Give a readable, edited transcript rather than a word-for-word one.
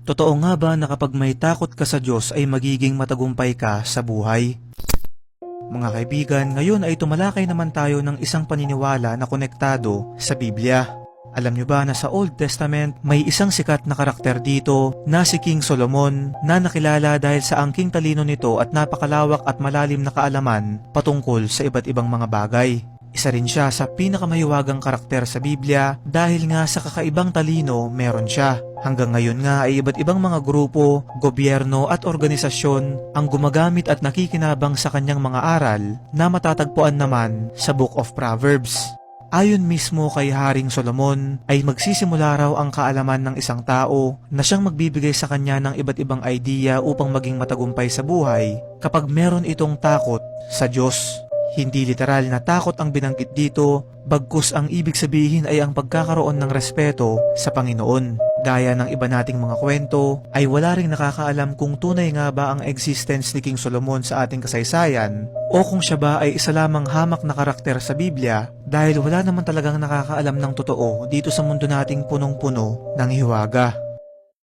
Totoo nga ba na kapag may takot ka sa Diyos ay magiging matagumpay ka sa buhay? Mga kaibigan, ngayon ay tumalakay naman tayo ng isang paniniwala na konektado sa Biblia. Alam nyo ba na sa Old Testament may isang sikat na karakter dito na si King Solomon na nakilala dahil sa angking talino nito at napakalawak at malalim na kaalaman patungkol sa iba't ibang mga bagay. Isa rin siya sa pinakamahiwagang karakter sa Biblia dahil nga sa kakaibang talino meron siya. Hanggang ngayon nga ay iba't ibang mga grupo, gobyerno at organisasyon ang gumagamit at nakikinabang sa kanyang mga aral na matatagpuan naman sa Book of Proverbs. Ayon mismo kay Haring Solomon ay magsisimula raw ang kaalaman ng isang tao na siyang magbibigay sa kanya ng iba't ibang idea upang maging matagumpay sa buhay kapag meron itong takot sa Diyos. Hindi literal na takot ang binanggit dito, bagkus ang ibig sabihin ay ang pagkakaroon ng respeto sa Panginoon. Gaya ng iba nating mga kwento, ay wala ring nakakaalam kung tunay nga ba ang existence ni King Solomon sa ating kasaysayan o kung siya ba ay isa lamang hamak na karakter sa Biblia dahil wala naman talagang nakakaalam ng totoo dito sa mundo nating punong-puno ng hiwaga.